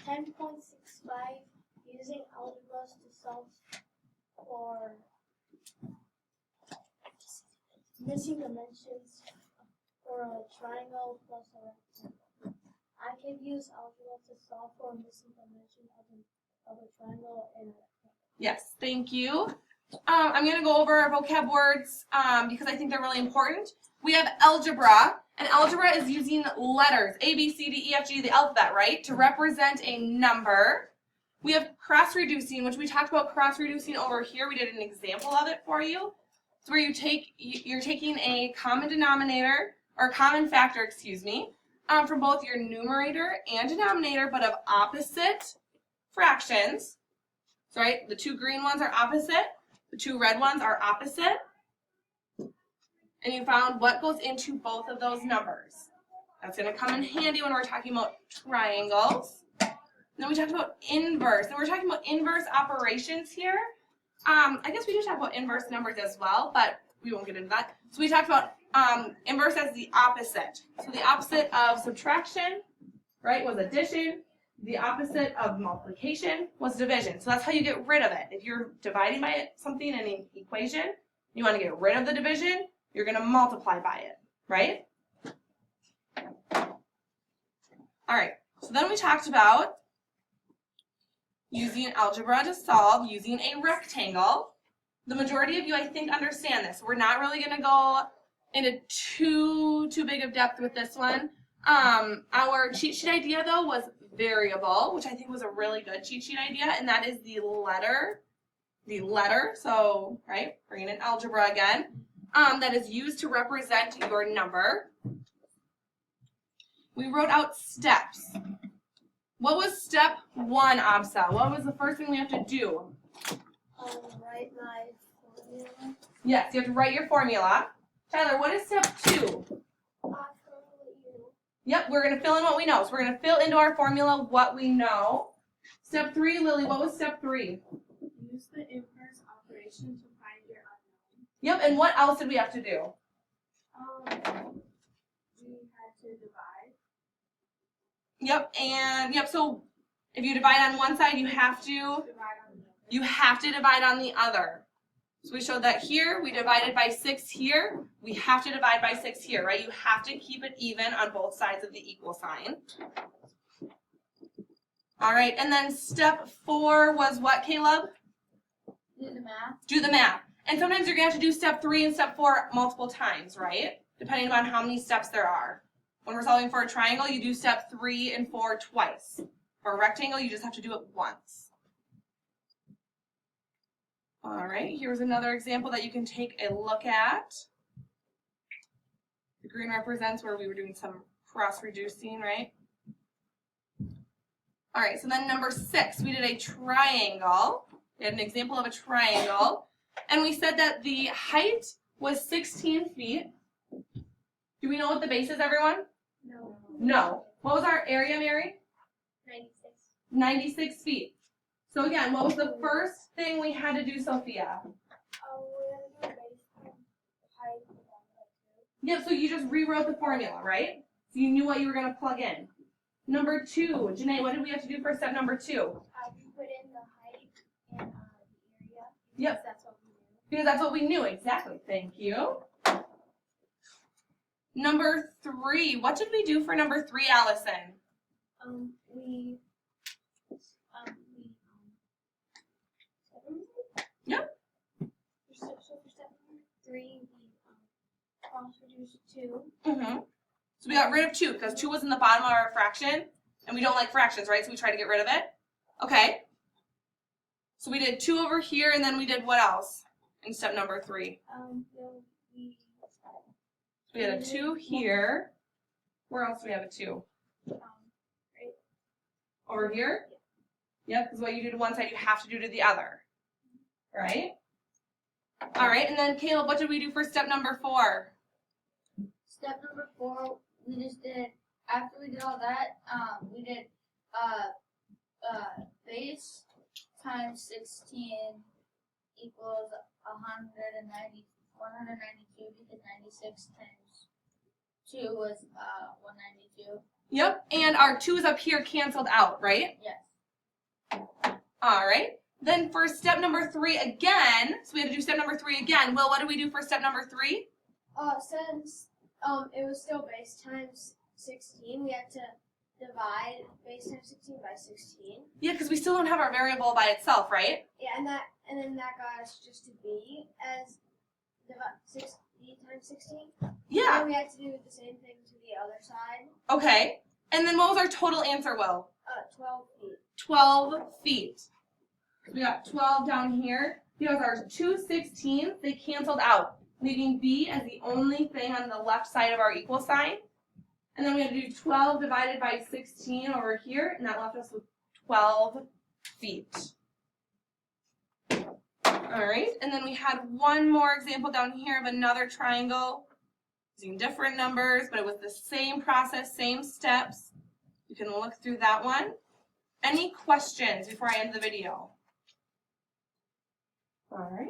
10.65 using algebra to solve for missing dimensions for a triangle plus a rectangle. I can use algebra to solve for a missing dimension of a triangle and a rectangle. Yes, thank you. I'm going to go over our vocab words because I think they're really important. We have algebra, and algebra is using letters, A, B, C, D, E, F, G, the alphabet, right, to represent a number. We have cross-reducing, which we talked about cross-reducing over here. We did an example of it for you. It's where you're taking a common denominator, or common factor, excuse me, from both your numerator and denominator, but of opposite fractions. So, right, the two green ones are opposite, the two red ones are opposite. And you found what goes into both of those numbers. That's going to come in handy when we're talking about triangles. Then we talked about inverse, and we're talking about inverse operations here. I guess we do talk about inverse numbers as well, but we won't get into that. So we talked about inverse as the opposite. So the opposite of subtraction, right, was addition. The opposite of multiplication was division. So that's how you get rid of it. If you're dividing by something in an equation, you want to get rid of the division, you're going to multiply by it, right? All right, so then we talked about using algebra to solve using a rectangle. The majority of you, I think, understand this. We're not really going to go into too big of depth with this one. Our cheat sheet idea, though, was variable, which I think was a really good cheat sheet idea, and that is the letter, so, right, bringing in algebra again, that is used to represent your number. We wrote out steps. What was step 1, Absa? What was the first thing we have to do? Write my formula. Yes, you have to write your formula. Tyler, what is step 2? Yep, we're going to fill in what we know. So we're going to fill into our formula what we know. Step 3, Lily, what was step 3? Use the inverse operation to find your unknown. Yep, and what else did we have to do? We had to divide. Yep, so if you divide on one side, you have to divide on the other. So we showed that here, we divided by 6 here. We have to divide by 6 here, right? You have to keep it even on both sides of the equal sign. All right, and then step 4 was what, Caleb? Do the math. Do the math. And sometimes you're going to have to do step 3 and step 4 multiple times, right? Depending on how many steps there are. When we're solving for a triangle, you do step 3 and 4 twice. For a rectangle, you just have to do it once. All right, here's another example that you can take a look at. The green represents where we were doing some cross-reducing, right? All right, so then number 6, we did a triangle. We had an example of a triangle. And we said that the height was 16 feet. Do we know what the base is, everyone? No. No. What was our area, Mary? 96. 96 feet. So again, what was the first thing we had to do, Sophia? We had to do base height. Yep, so you just rewrote the formula, right? So you knew what you were going to plug in. Number 2, Janae, what did we have to do for step number 2? We put in the height and the area. Yep. That's what we knew. Because that's what we knew, exactly. Thank you. Number 3, what did we do for number 3, Allison? Yep. So for step 3, we cross-reduced 2. Mm-hmm. So we got rid of 2 because 2 was in the bottom of our fraction, and we don't like fractions, right? So we try to get rid of it. Okay. So we did 2 over here, and then we did what else in step number 3? We had a 2 here. Where else do we have a 2? Right. Over here? Yep, because what you do to one side, you have to do to the other. Right? All right, and then Caleb, what did we do for step number 4? Step number 4, we just did, after we did all that, we did base times 16 equals 192 because 96 times 2 was 192. Yep, and our 2's up here canceled out, right? Yes. All right. Then for step number 3 again, so we had to do step number 3 again. Will, what do we do for step number 3? Since it was still base times 16, we had to divide base times 16 by 16. Yeah, because we still don't have our variable by itself, right? Yeah, and then that got us just to b as b times 16. Yeah. And we had to do the same thing to the other side. Okay. And then what was our total answer, Will? 12 feet. 12 feet. We got 12 down here. Because our 2 16s, they canceled out, leaving b as the only thing on the left side of our equal sign. And then we had to do 12 divided by 16 over here, and that left us with 12 feet. All right, and then we had one more example down here of another triangle using different numbers, but it was the same process, same steps. You can look through that one. Any questions before I end the video? All right.